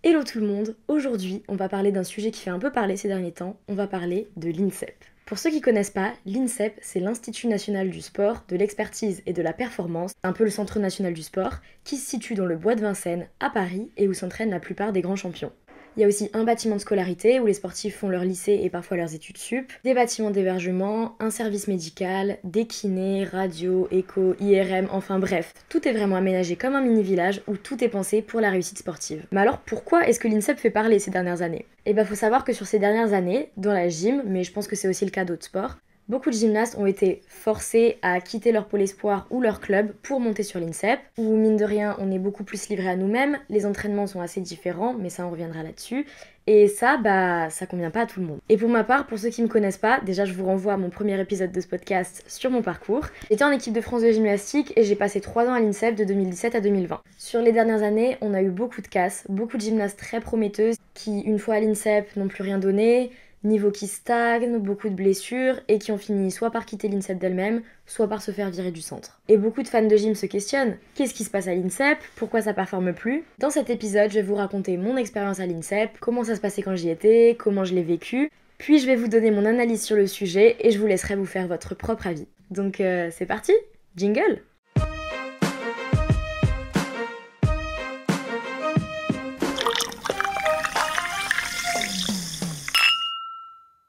Hello tout le monde, aujourd'hui on va parler d'un sujet qui fait un peu parler ces derniers temps, on va parler de l'INSEP. Pour ceux qui connaissent pas, l'INSEP c'est l'Institut National du Sport, de l'Expertise et de la Performance, un peu le Centre National du Sport, qui se situe dans le Bois de Vincennes, à Paris, et où s'entraînent la plupart des grands champions. Il y a aussi un bâtiment de scolarité où les sportifs font leur lycée et parfois leurs études sup, des bâtiments d'hébergement, un service médical, des kinés, radio, éco, IRM, enfin bref. Tout est vraiment aménagé comme un mini-village où tout est pensé pour la réussite sportive. Mais alors pourquoi est-ce que l'INSEP fait parler ces dernières années ? Eh ben faut savoir que sur ces dernières années, dans la gym, mais je pense que c'est aussi le cas d'autres sports, beaucoup de gymnastes ont été forcés à quitter leur pôle espoir ou leur club pour monter sur l'INSEP, où mine de rien on est beaucoup plus livré à nous-mêmes, les entraînements sont assez différents, mais ça on reviendra là-dessus, et ça convient pas à tout le monde. Et pour ma part, pour ceux qui me connaissent pas, déjà je vous renvoie à mon premier épisode de ce podcast sur mon parcours. J'étais en équipe de France de gymnastique et j'ai passé 3 ans à l'INSEP de 2017 à 2020. Sur les dernières années, on a eu beaucoup de casses, beaucoup de gymnastes très prometteuses qui, une fois à l'INSEP, n'ont plus rien donné, niveau qui stagne, beaucoup de blessures et qui ont fini soit par quitter l'INSEP d'elle-même, soit par se faire virer du centre. Et beaucoup de fans de gym se questionnent, qu'est-ce qui se passe à l'INSEP ? Pourquoi ça performe plus ? Dans cet épisode, je vais vous raconter mon expérience à l'INSEP, comment ça se passait quand j'y étais, comment je l'ai vécu, puis je vais vous donner mon analyse sur le sujet et je vous laisserai vous faire votre propre avis. Donc c'est parti, jingle !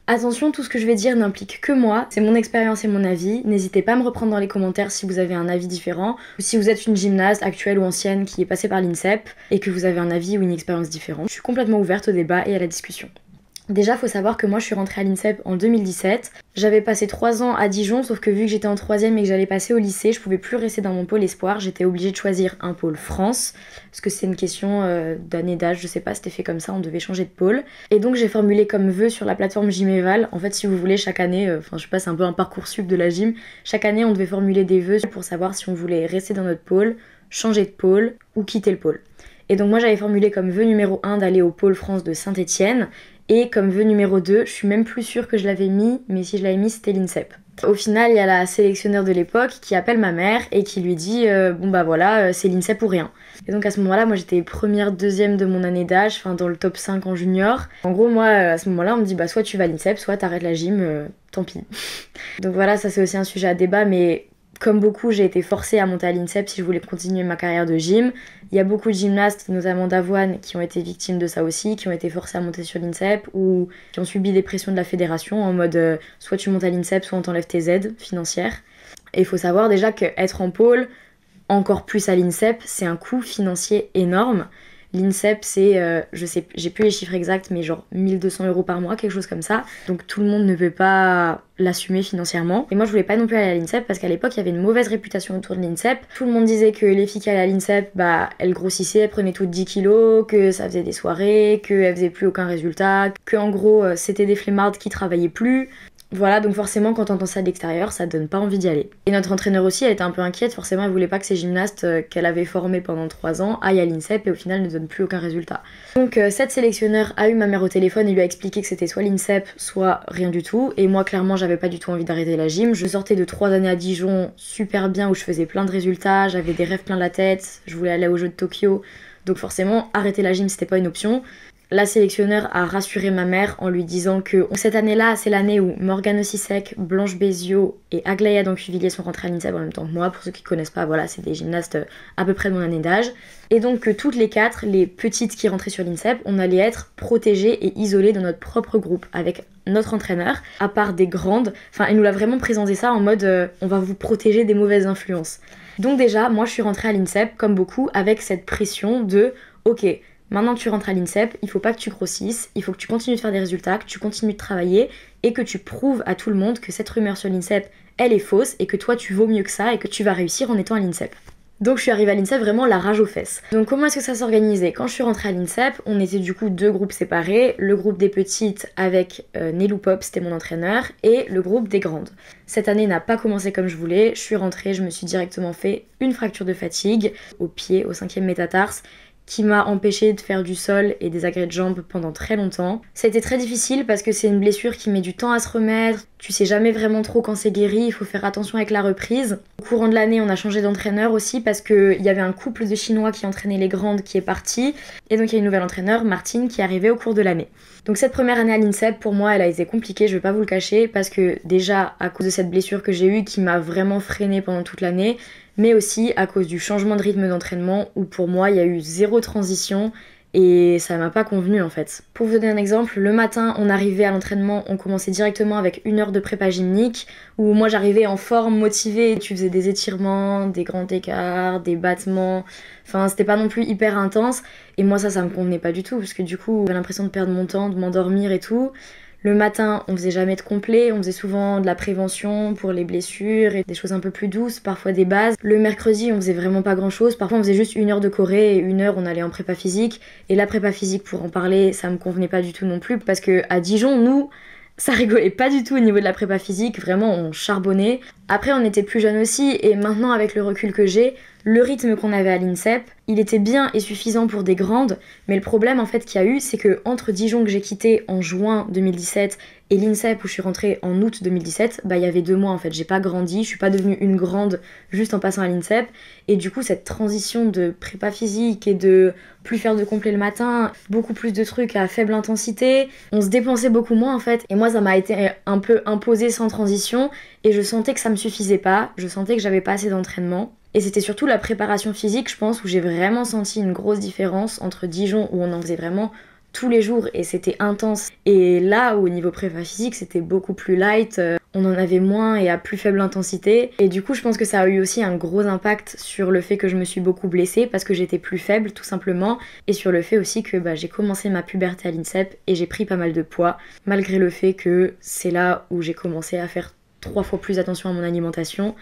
Attention, tout ce que je vais dire n'implique que moi, c'est mon expérience et mon avis. N'hésitez pas à me reprendre dans les commentaires si vous avez un avis différent, ou si vous êtes une gymnaste actuelle ou ancienne qui est passée par l'INSEP et que vous avez un avis ou une expérience différente. Je suis complètement ouverte au débat et à la discussion. Déjà, faut savoir que moi je suis rentrée à l'INSEP en 2017. J'avais passé 3 ans à Dijon, sauf que vu que j'étais en 3ème et que j'allais passer au lycée, je pouvais plus rester dans mon pôle espoir. J'étais obligée de choisir un pôle France, parce que c'est une question d'année d'âge, je sais pas, c'était fait comme ça, on devait changer de pôle. Et donc j'ai formulé comme vœu sur la plateforme Gymeval. En fait, si vous voulez, chaque année, je sais pas, c'est un peu un parcours sup de la gym. Chaque année, on devait formuler des vœux pour savoir si on voulait rester dans notre pôle, changer de pôle ou quitter le pôle. Et donc moi j'avais formulé comme vœu numéro 1 d'aller au pôle France de Saint-Étienne. Et comme vœu numéro 2, je suis même plus sûre que je l'avais mis, mais si je l'avais mis, c'était l'INSEP. Au final, il y a la sélectionneur de l'époque qui appelle ma mère et qui lui dit bon bah voilà, c'est l'INSEP ou rien. Et donc à ce moment-là, moi j'étais première, deuxième de mon année d'âge, enfin dans le top 5 en junior. En gros, moi à ce moment-là, on me dit bah soit tu vas à l'INSEP, soit t'arrêtes la gym, tant pis. Donc voilà, ça c'est aussi un sujet à débat, mais comme beaucoup, j'ai été forcée à monter à l'INSEP si je voulais continuer ma carrière de gym. Il y a beaucoup de gymnastes, notamment d'Avoine, qui ont été victimes de ça aussi, qui ont été forcés à monter sur l'INSEP ou qui ont subi des pressions de la fédération en mode soit tu montes à l'INSEP, soit on t'enlève tes aides financières. Et il faut savoir déjà qu'être en pôle, encore plus à l'INSEP, c'est un coût financier énorme. L'INSEP, c'est, je sais, j'ai plus les chiffres exacts, mais genre 1200 € par mois, quelque chose comme ça. Donc tout le monde ne peut pas l'assumer financièrement. Et moi, je voulais pas non plus aller à l'INSEP parce qu'à l'époque, il y avait une mauvaise réputation autour de l'INSEP. Tout le monde disait que les filles qui allaient à l'INSEP, bah, elles grossissaient, elles prenaient toutes 10 kilos, que ça faisait des soirées, qu'elles faisaient plus aucun résultat, que en gros, c'était des flemmardes qui travaillaient plus. Voilà, donc forcément, quand on entend ça de l'extérieur, ça donne pas envie d'y aller. Et notre entraîneur aussi, elle était un peu inquiète, forcément, elle voulait pas que ces gymnastes qu'elle avait formés pendant 3 ans aillent à l'INSEP et au final ne donnent plus aucun résultat. Donc cette sélectionneur a eu ma mère au téléphone et lui a expliqué que c'était soit l'INSEP, soit rien du tout. Et moi, clairement, j'avais pas du tout envie d'arrêter la gym. Je sortais de 3 années à Dijon, super bien, où je faisais plein de résultats, j'avais des rêves plein la tête, je voulais aller aux Jeux de Tokyo. Donc forcément, arrêter la gym, c'était pas une option. La sélectionneur a rassuré ma mère en lui disant que cette année-là, c'est l'année où Morgane Ossisek, Blanche Béziot et Aglaïa Dancuvillers sont rentrées à l'INSEP en même temps que moi. Pour ceux qui connaissent pas, voilà, c'est des gymnastes à peu près de mon année d'âge. Et donc que toutes les 4, les petites qui rentraient sur l'INSEP, on allait être protégées et isolées dans notre propre groupe avec notre entraîneur, à part des grandes. Enfin, elle nous l'a vraiment présenté ça en mode on va vous protéger des mauvaises influences. Donc déjà, moi je suis rentrée à l'INSEP, comme beaucoup, avec cette pression de ok, maintenant que tu rentres à l'INSEP, il faut pas que tu grossisses, il faut que tu continues de faire des résultats, que tu continues de travailler et que tu prouves à tout le monde que cette rumeur sur l'INSEP, elle est fausse et que toi tu vaux mieux que ça et que tu vas réussir en étant à l'INSEP. Donc je suis arrivée à l'INSEP vraiment la rage aux fesses. Donc comment est-ce que ça s'organisait ? Quand je suis rentrée à l'INSEP, on était du coup 2 groupes séparés. Le groupe des petites avec Nelou Pop, c'était mon entraîneur, et le groupe des grandes. Cette année n'a pas commencé comme je voulais. Je suis rentrée, je me suis directement fait une fracture de fatigue au pied, au 5e métatarse. qui m'a empêché de faire du sol et des agrès de jambes pendant très longtemps. Ça a été très difficile parce que c'est une blessure qui met du temps à se remettre, tu sais jamais vraiment trop quand c'est guéri, il faut faire attention avec la reprise. Au courant de l'année, on a changé d'entraîneur aussi parce qu'il y avait un couple de Chinois qui entraînait les grandes qui est parti, et donc il y a une nouvelle entraîneur, Martine, qui est arrivée au cours de l'année. Donc cette première année à l'INSEP, pour moi, elle a été compliquée, je vais pas vous le cacher, parce que déjà, à cause de cette blessure que j'ai eue qui m'a vraiment freinée pendant toute l'année, mais aussi à cause du changement de rythme d'entraînement où pour moi il y a eu zéro transition et ça m'a pas convenu en fait. Pour vous donner un exemple, le matin on arrivait à l'entraînement, on commençait directement avec 1 heure de prépa gymnique où moi j'arrivais en forme, motivée, tu faisais des étirements, des grands écarts, des battements, enfin c'était pas non plus hyper intense et moi ça me convenait pas du tout parce que du coup j'avais l'impression de perdre mon temps, de m'endormir et tout. Le matin, on faisait jamais de complet, on faisait souvent de la prévention pour les blessures et des choses un peu plus douces, parfois des bases. Le mercredi, on faisait vraiment pas grand chose, parfois on faisait juste 1 heure de choré et 1 heure on allait en prépa physique. Et la prépa physique, pour en parler, ça me convenait pas du tout non plus parce que à Dijon, nous, ça rigolait pas du tout au niveau de la prépa physique, vraiment on charbonnait. Après on était plus jeunes aussi et maintenant avec le recul que j'ai, le rythme qu'on avait à l'INSEP, il était bien et suffisant pour des grandes, mais le problème en fait qu'il y a eu, c'est que entre Dijon que j'ai quitté en juin 2017 et l'INSEP où je suis rentrée en août 2017, bah il y avait 2 mois en fait, j'ai pas grandi, je suis pas devenue une grande juste en passant à l'INSEP, et du coup cette transition de prépa physique et de plus faire de complet le matin, beaucoup plus de trucs à faible intensité, on se dépensait beaucoup moins en fait, et moi ça m'a été un peu imposé sans transition, et je sentais que ça me suffisait pas, je sentais que j'avais pas assez d'entraînement. Et c'était surtout la préparation physique, je pense, où j'ai vraiment senti une grosse différence entre Dijon, où on en faisait vraiment tous les jours et c'était intense, et là où au niveau prépa physique c'était beaucoup plus light, on en avait moins et à plus faible intensité. Et du coup je pense que ça a eu aussi un gros impact sur le fait que je me suis beaucoup blessée parce que j'étais plus faible tout simplement, et sur le fait aussi que j'ai commencé ma puberté à l'INSEP et j'ai pris pas mal de poids, malgré le fait que c'est là où j'ai commencé à faire 3 fois plus attention à mon alimentation.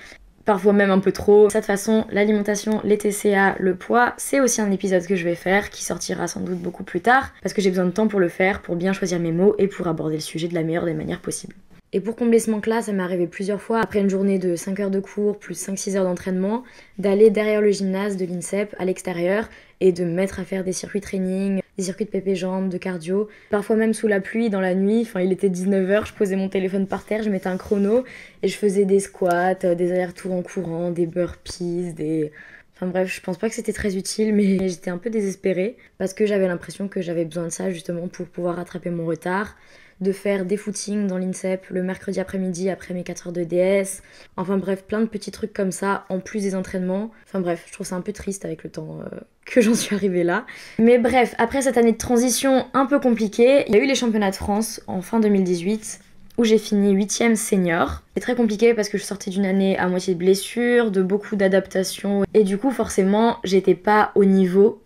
Parfois même un peu trop. De toute façon, l'alimentation, les TCA, le poids, c'est aussi un épisode que je vais faire, qui sortira sans doute beaucoup plus tard, parce que j'ai besoin de temps pour le faire, pour bien choisir mes mots et pour aborder le sujet de la meilleure des manières possibles. Et pour combler ce manque-là, ça m'est arrivé plusieurs fois, après une journée de 5 heures de cours, plus 5-6 heures d'entraînement, d'aller derrière le gymnase de l'INSEP, à l'extérieur, et de me mettre à faire des circuits training, des circuits de pépé jambes, de cardio, parfois même sous la pluie, dans la nuit, enfin il était 19h, je posais mon téléphone par terre, je mettais un chrono, et je faisais des squats, des allers-retours en courant, des burpees, des... Enfin bref, je pense pas que c'était très utile, mais j'étais un peu désespérée, parce que j'avais l'impression que j'avais besoin de ça justement pour pouvoir rattraper mon retard, de faire des footings dans l'INSEP le mercredi après-midi après mes 4 heures de DS, enfin bref, plein de petits trucs comme ça, en plus des entraînements. Enfin bref, je trouve ça un peu triste avec le temps que j'en suis arrivée là. Mais bref, après cette année de transition un peu compliquée, il y a eu les championnats de France en fin 2018, où j'ai fini 8ème senior. C'est très compliqué parce que je sortais d'une année à moitié de blessures, de beaucoup d'adaptations, et du coup forcément j'étais pas au niveau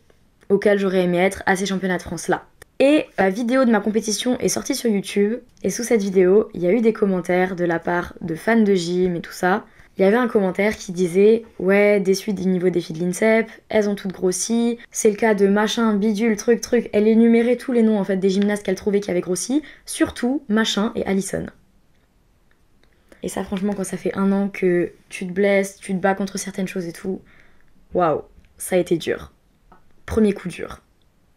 auquel j'aurais aimé être à ces championnats de France là. Et la vidéo de ma compétition est sortie sur YouTube, et sous cette vidéo, il y a eu des commentaires de la part de fans de gym et tout ça. Il y avait un commentaire qui disait « Ouais, déçue du niveau des filles de l'INSEP, elles ont toutes grossi, c'est le cas de machin, bidule, truc. » Elle énumérait tous les noms en fait des gymnastes qu'elle trouvait qui avaient grossi, surtout machin et Alison. Et ça franchement, quand ça fait 1 an que tu te blesses, tu te bats contre certaines choses et tout, waouh, ça a été dur. Premier coup dur.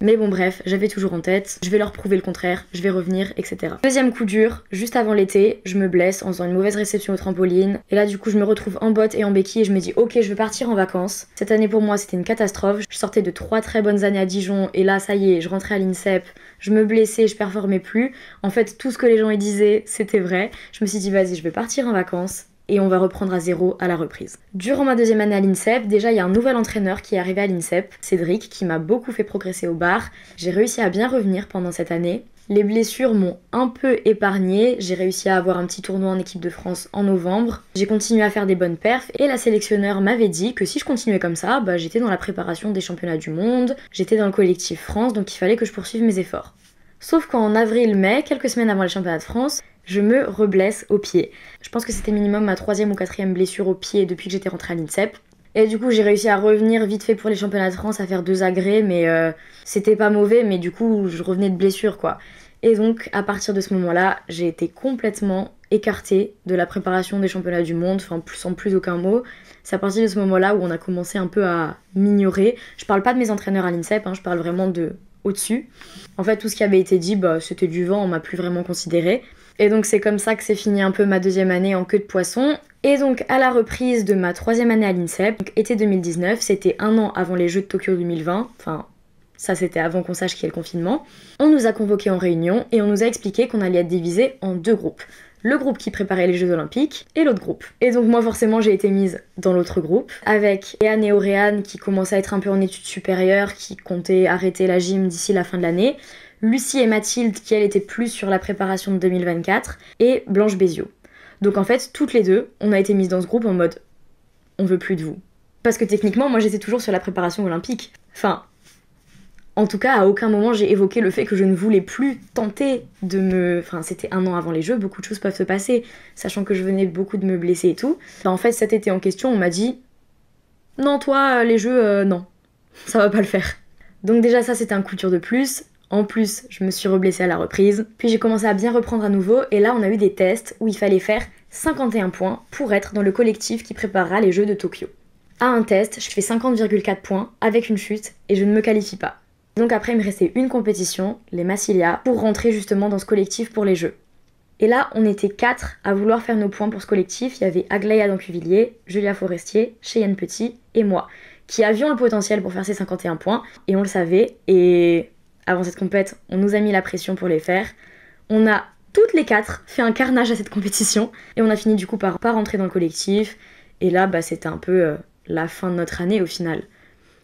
Mais bon bref, j'avais toujours en tête, je vais leur prouver le contraire, je vais revenir, etc. Deuxième coup dur, juste avant l'été, je me blesse en faisant une mauvaise réception au trampoline. Et là du coup je me retrouve en bottes et en béquille et je me dis ok, je vais partir en vacances. Cette année pour moi c'était une catastrophe. Je sortais de 3 très bonnes années à Dijon et là ça y est, je rentrais à l'INSEP, je me blessais, je performais plus. En fait tout ce que les gens y disaient c'était vrai. Je me suis dit vas-y, je vais partir en vacances et on va reprendre à zéro à la reprise. Durant ma 2e année à l'INSEP, déjà il y a un nouvel entraîneur qui est arrivé à l'INSEP, Cédric, qui m'a beaucoup fait progresser au bar. J'ai réussi à bien revenir pendant cette année. Les blessures m'ont un peu épargnée, j'ai réussi à avoir un petit tournoi en équipe de France en novembre. J'ai continué à faire des bonnes perfs et la sélectionneur m'avait dit que si je continuais comme ça, j'étais dans la préparation des championnats du monde, j'étais dans le collectif France, donc il fallait que je poursuive mes efforts. Sauf qu'en avril-mai, quelques semaines avant les championnats de France, je me reblesse au pied. Je pense que c'était minimum ma 3e ou 4e blessure au pied depuis que j'étais rentrée à l'INSEP. Et du coup j'ai réussi à revenir vite fait pour les championnats de France, à faire 2 agrès, mais c'était pas mauvais, mais du coup je revenais de blessure quoi. Et donc à partir de ce moment-là, j'ai été complètement écarté de la préparation des championnats du monde, enfin sans plus aucun mot. C'est à partir de ce moment-là où on a commencé un peu à m'ignorer. Je parle pas de mes entraîneurs à l'INSEP, je parle vraiment de au-dessus. En fait, tout ce qui avait été dit, c'était du vent, on m'a plus vraiment considéré. Et donc c'est comme ça que c'est fini un peu ma 2e année en queue de poisson. Et donc à la reprise de ma 3e année à l'INSEP, donc été 2019, c'était 1 an avant les Jeux de Tokyo 2020, enfin ça c'était avant qu'on sache qu'il y ait le confinement, on nous a convoqués en réunion et on nous a expliqué qu'on allait être divisé en 2 groupes. Le groupe qui préparait les Jeux Olympiques et l'autre groupe. Et donc moi forcément j'ai été mise dans l'autre groupe, avec Léane et Auréane qui commençaient à être un peu en études supérieures, qui comptaient arrêter la gym d'ici la fin de l'année, Lucie et Mathilde qui elle était plus sur la préparation de 2024, et Blanche Béziot. Donc en fait toutes les deux on a été mises dans ce groupe en mode on veut plus de vous. Parce que techniquement moi j'étais toujours sur la préparation olympique. Enfin, en tout cas, à aucun moment j'ai évoqué le fait que je ne voulais plus tenter de me... Enfin, c'était 1 an avant les Jeux, beaucoup de choses peuvent se passer, sachant que je venais beaucoup de me blesser et tout. En fait, cet été en question, on m'a dit « Non, toi, les Jeux, non, ça va pas le faire. » Donc déjà, ça, c'était un coup dur de plus. En plus, je me suis reblessée à la reprise. Puis j'ai commencé à bien reprendre à nouveau, et là, on a eu des tests où il fallait faire 51 points pour être dans le collectif qui préparera les Jeux de Tokyo. À un test, je fais 50,4 points avec une chute, et je ne me qualifie pas. Donc après, il me restait une compétition, les Massilia, pour rentrer justement dans ce collectif pour les Jeux. Et là, on était 4 à vouloir faire nos points pour ce collectif. Il y avait Aglaïa Dancuvilier, Julia Forestier, Cheyenne Petit et moi, qui avions le potentiel pour faire ces 51 points, et on le savait. Et avant cette compète, on nous a mis la pression pour les faire. On a toutes les 4 fait un carnage à cette compétition, et on a fini du coup par pas rentrer dans le collectif. Et là, c'était un peu la fin de notre année au final.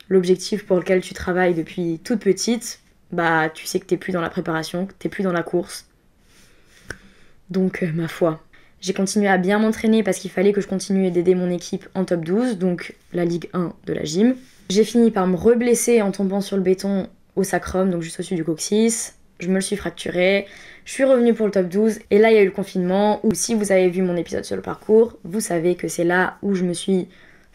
L'objectif pour lequel tu travailles depuis toute petite, tu sais que t'es plus dans la préparation, que t'es plus dans la course. Donc, ma foi, j'ai continué à bien m'entraîner parce qu'il fallait que je continue d'aider mon équipe en top 12, donc la Ligue 1 de la gym. J'ai fini par me reblesser en tombant sur le béton au sacrum, donc juste au-dessus du coccyx. Je me le suis fracturé, je suis revenue pour le top 12, et là il y a eu le confinement, où si vous avez vu mon épisode sur le parcours, vous savez que c'est là où je me suis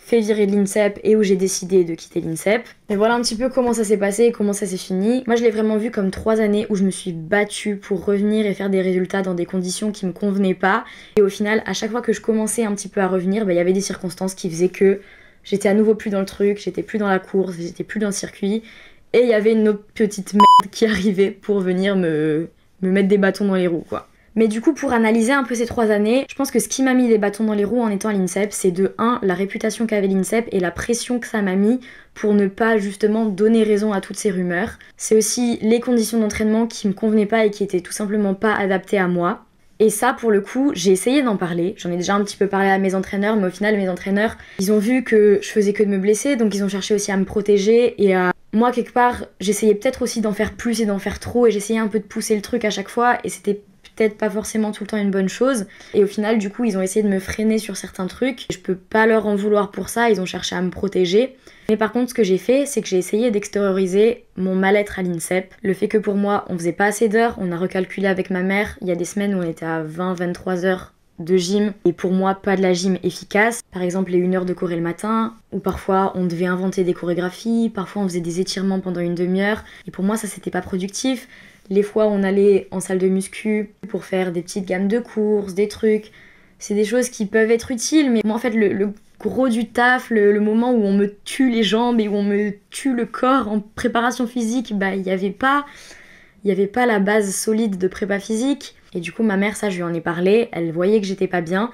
fait virer de l'INSEP et où j'ai décidé de quitter l'INSEP. Et voilà un petit peu comment ça s'est passé et comment ça s'est fini. Moi je l'ai vraiment vu comme 3 années où je me suis battue pour revenir et faire des résultats dans des conditions qui me convenaient pas. Et au final, à chaque fois que je commençais un petit peu à revenir, il y avait des circonstances qui faisaient que j'étais à nouveau plus dans le truc, j'étais plus dans la course, j'étais plus dans le circuit. Et il y avait une autre petite merde qui arrivait pour venir me mettre des bâtons dans les roues, quoi. Mais du coup, pour analyser un peu ces 3 années, je pense que ce qui m'a mis des bâtons dans les roues en étant à l'INSEP, c'est de 1, la réputation qu'avait l'INSEP et la pression que ça m'a mis pour ne pas justement donner raison à toutes ces rumeurs. C'est aussi les conditions d'entraînement qui me convenaient pas et qui étaient tout simplement pas adaptées à moi. Et ça, pour le coup, j'ai essayé d'en parler. J'en ai déjà un petit peu parlé à mes entraîneurs, mais au final, mes entraîneurs, ils ont vu que je faisais que de me blesser, donc ils ont cherché aussi à me protéger et à... Moi, quelque part, j'essayais peut-être aussi d'en faire plus et d'en faire trop, et j'essayais un peu de pousser le truc à chaque fois, et c'était peut-être pas forcément tout le temps une bonne chose. Et au final, du coup, ils ont essayé de me freiner sur certains trucs. Je peux pas leur en vouloir pour ça, ils ont cherché à me protéger. Mais par contre, ce que j'ai fait, c'est que j'ai essayé d'extérioriser mon mal-être à l'INSEP. Le fait que pour moi, on faisait pas assez d'heures, on a recalculé avec ma mère. Il y a des semaines où on était à 20-23 heures de gym, et pour moi, pas de la gym efficace. Par exemple, les 1 heure de choré le matin, ou parfois on devait inventer des chorégraphies, parfois on faisait des étirements pendant une demi-heure. Et pour moi, ça, c'était pas productif. Les fois où on allait en salle de muscu pour faire des petites gammes de courses, des trucs, c'est des choses qui peuvent être utiles, mais moi en fait le gros du taf, le moment où on me tue les jambes et où on me tue le corps en préparation physique, il n'y avait pas la base solide de prépa physique. Et du coup ma mère, ça je lui en ai parlé, elle voyait que j'étais pas bien,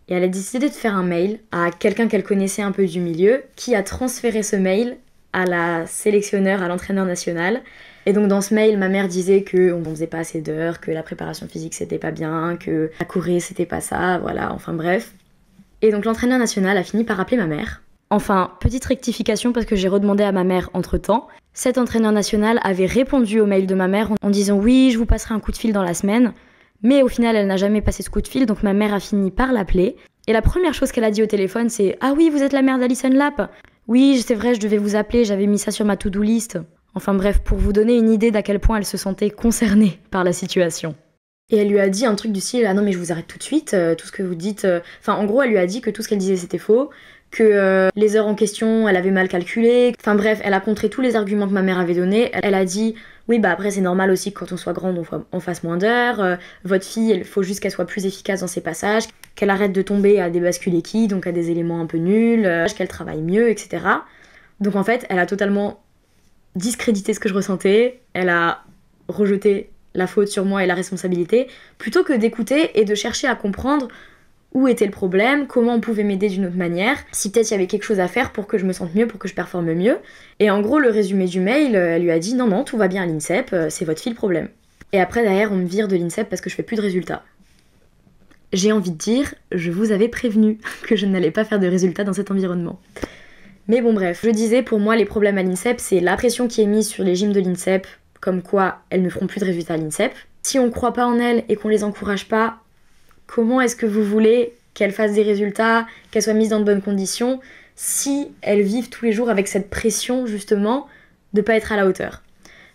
et elle a décidé de faire un mail à quelqu'un qu'elle connaissait un peu du milieu, qui a transféré ce mail à la sélectionneur, à l'entraîneur national. Et donc dans ce mail, ma mère disait qu'on ne faisait pas assez d'heures, que la préparation physique c'était pas bien, que la choré c'était pas ça, voilà, enfin bref. Et donc l'entraîneur national a fini par appeler ma mère. Enfin, petite rectification parce que j'ai redemandé à ma mère entre-temps. Cet entraîneur national avait répondu au mail de ma mère en disant « Oui, je vous passerai un coup de fil dans la semaine ». Mais au final, elle n'a jamais passé ce coup de fil, donc ma mère a fini par l'appeler. Et la première chose qu'elle a dit au téléphone, c'est « Ah oui, vous êtes la mère d'Alison Lapp ?»« Oui, c'est vrai, je devais vous appeler, j'avais mis ça sur ma to-do list. » Enfin bref, pour vous donner une idée d'à quel point elle se sentait concernée par la situation. Et elle lui a dit un truc du style « Ah non mais je vous arrête tout de suite, tout ce que vous dites... » Enfin en gros, elle lui a dit que tout ce qu'elle disait c'était faux, que les heures en question, elle avait mal calculé. Enfin bref, elle a contré tous les arguments que ma mère avait donnés. Elle a dit Oui, bah après c'est normal aussi que quand on soit grande on fasse moins d'heures, votre fille, il faut juste qu'elle soit plus efficace dans ses passages, qu'elle arrête de tomber à des bascules équis, donc à des éléments un peu nuls, qu'elle travaille mieux, etc. Donc en fait, elle a totalement discrédité ce que je ressentais, elle a rejeté la faute sur moi et la responsabilité, plutôt que d'écouter et de chercher à comprendre où était le problème, comment on pouvait m'aider d'une autre manière, si peut-être il y avait quelque chose à faire pour que je me sente mieux, pour que je performe mieux. Et en gros, le résumé du mail, elle lui a dit non, non, tout va bien à l'INSEP, c'est votre fille le problème. Et après, derrière, on me vire de l'INSEP parce que je fais plus de résultats. J'ai envie de dire, je vous avais prévenu que je n'allais pas faire de résultats dans cet environnement. Mais bon bref, je disais, pour moi, les problèmes à l'INSEP, c'est la pression qui est mise sur les gyms de l'INSEP, comme quoi elles ne feront plus de résultats à l'INSEP. Si on croit pas en elles et qu'on les encourage pas, comment est-ce que vous voulez qu'elles fassent des résultats, qu'elles soient mises dans de bonnes conditions, si elles vivent tous les jours avec cette pression, justement, de pas être à la hauteur?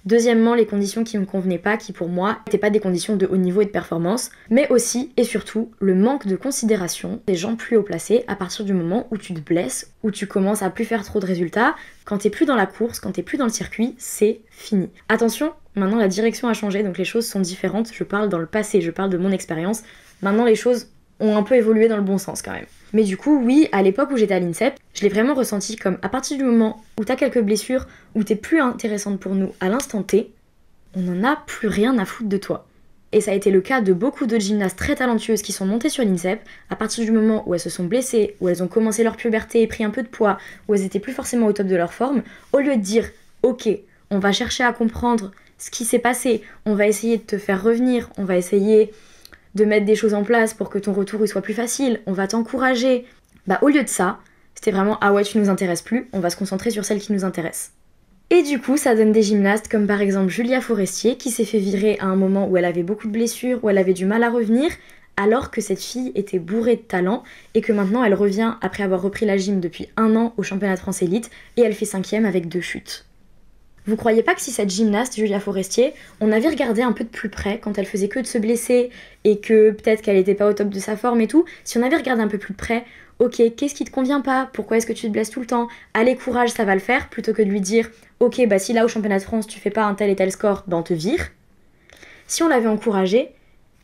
Deuxièmement, les conditions qui me convenaient pas, qui pour moi n'étaient pas des conditions de haut niveau et de performance, mais aussi et surtout le manque de considération des gens plus haut placés à partir du moment où tu te blesses, où tu commences à plus faire trop de résultats. Quand t'es plus dans la course, quand t'es plus dans le circuit, c'est fini. Attention, maintenant la direction a changé, donc les choses sont différentes. Je parle dans le passé, je parle de mon expérience. Maintenant les choses ont un peu évolué dans le bon sens quand même. Mais du coup, oui, à l'époque où j'étais à l'INSEP, je l'ai vraiment ressenti comme à partir du moment où t'as quelques blessures, où t'es plus intéressante pour nous à l'instant T, on n'en a plus rien à foutre de toi. Et ça a été le cas de beaucoup d'autres gymnastes très talentueuses qui sont montées sur l'INSEP, à partir du moment où elles se sont blessées, où elles ont commencé leur puberté et pris un peu de poids, où elles étaient plus forcément au top de leur forme, au lieu de dire « Ok, on va chercher à comprendre ce qui s'est passé, on va essayer de te faire revenir, on va essayer de mettre des choses en place pour que ton retour il soit plus facile, on va t'encourager », bah au lieu de ça, c'était vraiment « Ah ouais, tu nous intéresses plus, on va se concentrer sur celle qui nous intéresse ». Et du coup, ça donne des gymnastes comme par exemple Julia Forestier qui s'est fait virer à un moment où elle avait beaucoup de blessures, où elle avait du mal à revenir, alors que cette fille était bourrée de talent et que maintenant elle revient après avoir repris la gym depuis 1 an au championnat de France élite et elle fait 5e avec 2 chutes. Vous croyez pas que si cette gymnaste, Julia Forestier, on avait regardé un peu de plus près quand elle faisait que de se blesser et que peut-être qu'elle était pas au top de sa forme et tout, si on avait regardé un peu plus près, ok, qu'est-ce qui te convient pas? Pourquoi est-ce que tu te blesses tout le temps? Allez, courage, ça va le faire, plutôt que de lui dire ok, bah si là au championnat de France tu fais pas un tel et tel score, bah on te vire. Si on l'avait encouragée,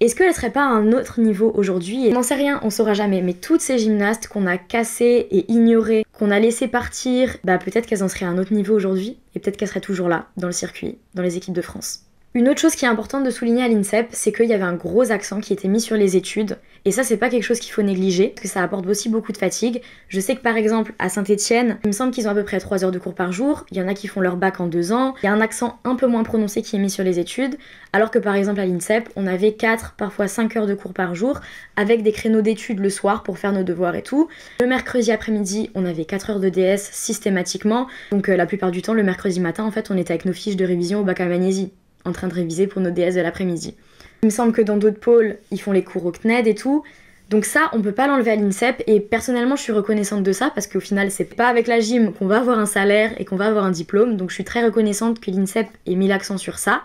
est-ce qu'elle serait pas à un autre niveau aujourd'hui? On n'en sait rien, on saura jamais, mais toutes ces gymnastes qu'on a cassées et ignorées, qu'on a laissées partir, bah peut-être qu'elles en seraient à un autre niveau aujourd'hui, et peut-être qu'elles seraient toujours là, dans le circuit, dans les équipes de France. Une autre chose qui est importante de souligner à l'INSEP, c'est qu'il y avait un gros accent qui était mis sur les études. Et ça, c'est pas quelque chose qu'il faut négliger, parce que ça apporte aussi beaucoup de fatigue. Je sais que par exemple, à Saint-Étienne, il me semble qu'ils ont à peu près 3 heures de cours par jour. Il y en a qui font leur bac en 2 ans. Il y a un accent un peu moins prononcé qui est mis sur les études. Alors que par exemple, à l'INSEP, on avait 4, parfois 5 heures de cours par jour, avec des créneaux d'études le soir pour faire nos devoirs et tout. Le mercredi après-midi, on avait 4 heures de DS systématiquement. Donc la plupart du temps, le mercredi matin, en fait, on était avec nos fiches de révision au bac à Magnésie, en train de réviser pour nos DS de l'après-midi. Il me semble que dans d'autres pôles, ils font les cours au CNED et tout. Donc ça, on peut pas l'enlever à l'INSEP et personnellement, je suis reconnaissante de ça parce qu'au final, c'est pas avec la gym qu'on va avoir un salaire et qu'on va avoir un diplôme. Donc je suis très reconnaissante que l'INSEP ait mis l'accent sur ça.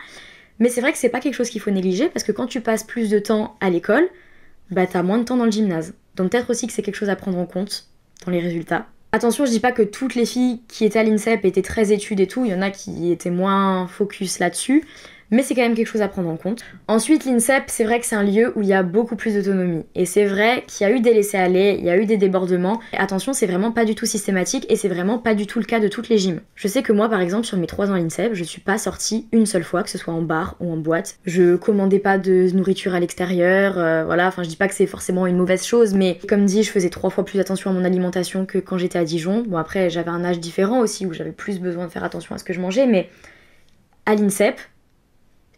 Mais c'est vrai que c'est pas quelque chose qu'il faut négliger parce que quand tu passes plus de temps à l'école, bah t'as moins de temps dans le gymnase. Donc peut-être aussi que c'est quelque chose à prendre en compte dans les résultats. Attention, je dis pas que toutes les filles qui étaient à l'INSEP étaient très études et tout, il y en a qui étaient moins focus là-dessus, mais c'est quand même quelque chose à prendre en compte. Ensuite, l'INSEP, c'est vrai que c'est un lieu où il y a beaucoup plus d'autonomie. Et c'est vrai qu'il y a eu des laissés-aller, il y a eu des débordements. Et attention, c'est vraiment pas du tout systématique et c'est vraiment pas du tout le cas de toutes les gyms. Je sais que moi, par exemple, sur mes 3 ans à l'INSEP, je suis pas sortie une seule fois, que ce soit en bar ou en boîte. Je commandais pas de nourriture à l'extérieur, voilà. Enfin, je dis pas que c'est forcément une mauvaise chose, mais comme dit, je faisais 3 fois plus attention à mon alimentation que quand j'étais à Dijon. Bon, après, j'avais un âge différent aussi, où j'avais plus besoin de faire attention à ce que je mangeais, mais à l'INSEP,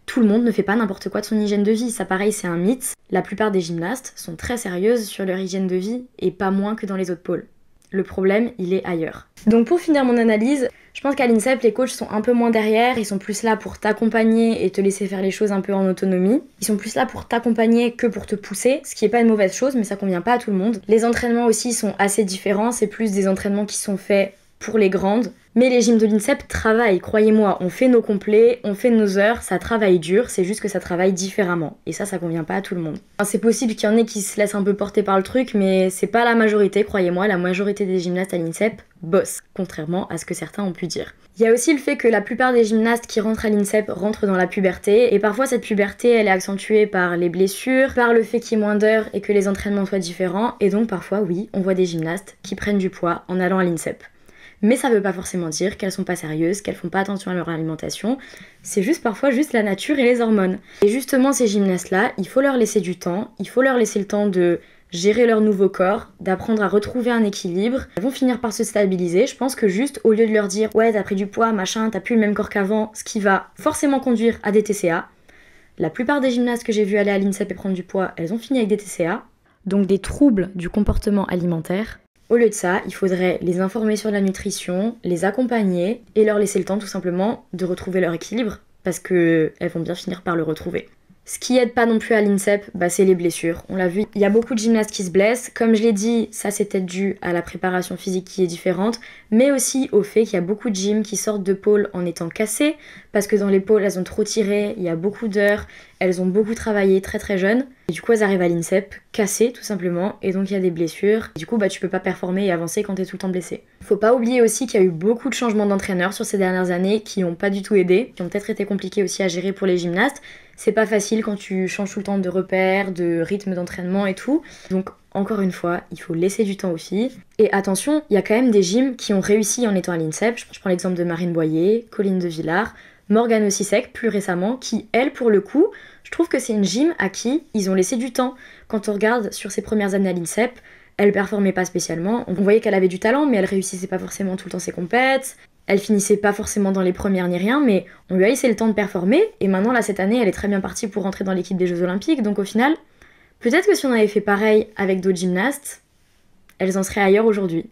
tout le monde ne fait pas n'importe quoi de son hygiène de vie. Ça, pareil, c'est un mythe. La plupart des gymnastes sont très sérieuses sur leur hygiène de vie et pas moins que dans les autres pôles. Le problème, il est ailleurs. Donc pour finir mon analyse, je pense qu'à l'INSEP, les coachs sont un peu moins derrière. Ils sont plus là pour t'accompagner et te laisser faire les choses un peu en autonomie. Ils sont plus là pour t'accompagner que pour te pousser, ce qui est pas une mauvaise chose, mais ça convient pas à tout le monde. Les entraînements aussi sont assez différents. C'est plus des entraînements qui sont faits pour les grandes. Mais les gyms de l'INSEP travaillent, croyez-moi, on fait nos complets, on fait nos heures, ça travaille dur, c'est juste que ça travaille différemment. Et ça convient pas à tout le monde. Enfin, c'est possible qu'il y en ait qui se laissent un peu porter par le truc, mais c'est pas la majorité, croyez-moi, la majorité des gymnastes à l'INSEP bossent, contrairement à ce que certains ont pu dire. Il y a aussi le fait que la plupart des gymnastes qui rentrent à l'INSEP rentrent dans la puberté, et parfois cette puberté elle est accentuée par les blessures, par le fait qu'il y ait moins d'heures et que les entraînements soient différents, et donc parfois oui, on voit des gymnastes qui prennent du poids en allant à l'INSEP. Mais ça veut pas forcément dire qu'elles sont pas sérieuses, qu'elles font pas attention à leur alimentation, c'est juste parfois juste la nature et les hormones. Et justement ces gymnastes-là, il faut leur laisser du temps, il faut leur laisser le temps de gérer leur nouveau corps, d'apprendre à retrouver un équilibre. Elles vont finir par se stabiliser. Je pense que juste, au lieu de leur dire « ouais, t'as pris du poids, machin, t'as plus le même corps qu'avant », ce qui va forcément conduire à des TCA. La plupart des gymnastes que j'ai vu aller à l'INSEP et prendre du poids, elles ont fini avec des TCA, donc des troubles du comportement alimentaire. Au lieu de ça, il faudrait les informer sur la nutrition, les accompagner et leur laisser le temps tout simplement de retrouver leur équilibre, parce qu'elles vont bien finir par le retrouver. Ce qui aide pas non plus à l'INSEP, c'est les blessures. On l'a vu, il y a beaucoup de gymnastes qui se blessent. Comme je l'ai dit, ça c'est peut-être dû à la préparation physique qui est différente, mais aussi au fait qu'il y a beaucoup de gyms qui sortent de pôles en étant cassés, parce que dans les pôles, elles ont trop tiré, il y a beaucoup d'heures, elles ont beaucoup travaillé très très jeunes, et du coup elles arrivent à l'INSEP cassées tout simplement, et donc il y a des blessures. Et du coup tu peux pas performer et avancer quand t'es tout le temps blessé. Faut pas oublier aussi qu'il y a eu beaucoup de changements d'entraîneurs sur ces dernières années qui ont pas du tout aidé, qui ont peut-être été compliqués aussi à gérer pour les gymnastes. C'est pas facile quand tu changes tout le temps de repères, de rythme d'entraînement et tout. Donc encore une fois, il faut laisser du temps aux filles. Et attention, il y a quand même des gyms qui ont réussi en étant à l'INSEP. Je prends l'exemple de Marine Boyer, Colline de Villars, Morgane Ossisek plus récemment, qui elle pour le coup, je trouve que c'est une gym à qui ils ont laissé du temps. Quand on regarde sur ses premières années à l'INSEP, elle performait pas spécialement. On voyait qu'elle avait du talent, mais elle réussissait pas forcément tout le temps ses compètes. Elle finissait pas forcément dans les premières ni rien, mais on lui a laissé le temps de performer, et maintenant là cette année elle est très bien partie pour rentrer dans l'équipe des Jeux Olympiques, donc au final, peut-être que si on avait fait pareil avec d'autres gymnastes, elles en seraient ailleurs aujourd'hui.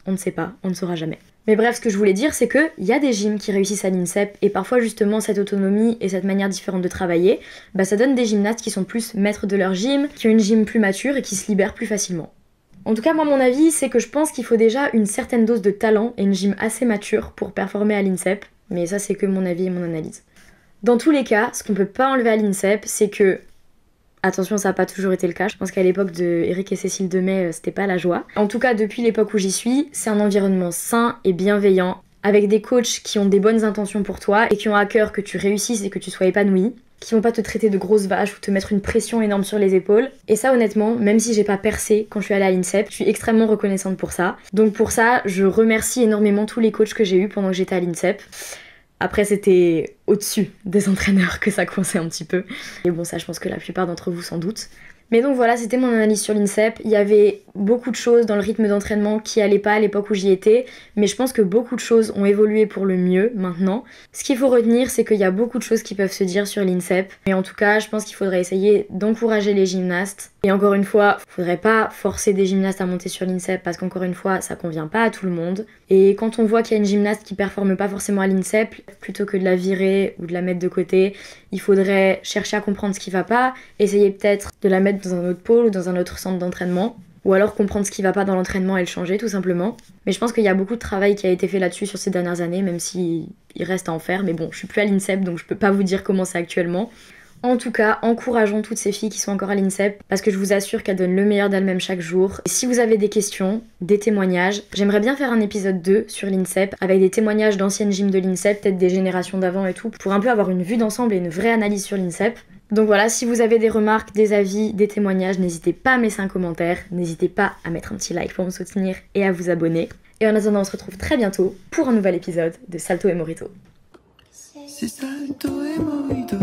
On ne sait pas, on ne saura jamais. Mais bref, ce que je voulais dire, c'est qu'il y a des gyms qui réussissent à l'INSEP, et parfois justement cette autonomie et cette manière différente de travailler, ça donne des gymnastes qui sont plus maîtres de leur gym, qui ont une gym plus mature et qui se libèrent plus facilement. En tout cas, moi, mon avis, c'est que je pense qu'il faut déjà une certaine dose de talent et une gym assez mature pour performer à l'INSEP. Mais ça, c'est que mon avis et mon analyse. Dans tous les cas, ce qu'on peut pas enlever à l'INSEP, c'est que... Attention, ça n'a pas toujours été le cas. Je pense qu'à l'époque de Eric et Cécile Demey, c'était pas la joie. En tout cas, depuis l'époque où j'y suis, c'est un environnement sain et bienveillant, avec des coachs qui ont des bonnes intentions pour toi et qui ont à cœur que tu réussisses et que tu sois épanoui, qui vont pas te traiter de grosse vache ou te mettre une pression énorme sur les épaules. Et ça, honnêtement, même si j'ai pas percé quand je suis allée à l'INSEP, je suis extrêmement reconnaissante pour ça. Donc pour ça, je remercie énormément tous les coachs que j'ai eus pendant que j'étais à l'INSEP. Après, c'était au-dessus des entraîneurs que ça coinçait un petit peu. Et bon, ça, je pense que la plupart d'entre vous s'en doutent. Mais donc voilà, c'était mon analyse sur l'INSEP. Il y avait beaucoup de choses dans le rythme d'entraînement qui allaient pas à l'époque où j'y étais, mais je pense que beaucoup de choses ont évolué pour le mieux maintenant. Ce qu'il faut retenir, c'est qu'il y a beaucoup de choses qui peuvent se dire sur l'INSEP, mais en tout cas, je pense qu'il faudrait essayer d'encourager les gymnastes. Et encore une fois, faudrait pas forcer des gymnastes à monter sur l'INSEP parce qu'encore une fois, ça convient pas à tout le monde. Et quand on voit qu'il y a une gymnaste qui performe pas forcément à l'INSEP, plutôt que de la virer ou de la mettre de côté, il faudrait chercher à comprendre ce qui va pas, essayer peut-être de la mettre dans un autre pôle ou dans un autre centre d'entraînement, ou alors comprendre ce qui va pas dans l'entraînement et le changer tout simplement. Mais je pense qu'il y a beaucoup de travail qui a été fait là-dessus sur ces dernières années, même si il reste à en faire. Mais bon, je suis plus à l'INSEP, donc je peux pas vous dire comment c'est actuellement. En tout cas, encourageons toutes ces filles qui sont encore à l'INSEP, parce que je vous assure qu'elles donnent le meilleur d'elles-mêmes chaque jour. Et si vous avez des questions, des témoignages, j'aimerais bien faire un épisode 2 sur l'INSEP, avec des témoignages d'anciennes gyms de l'INSEP, peut-être des générations d'avant et tout, pour un peu avoir une vue d'ensemble et une vraie analyse sur l'INSEP. Donc voilà, si vous avez des remarques, des avis, des témoignages, n'hésitez pas à me laisser un commentaire, n'hésitez pas à mettre un petit like pour me soutenir et à vous abonner. Et en attendant, on se retrouve très bientôt pour un nouvel épisode de Salto et Morito. C'est Salto et Morito.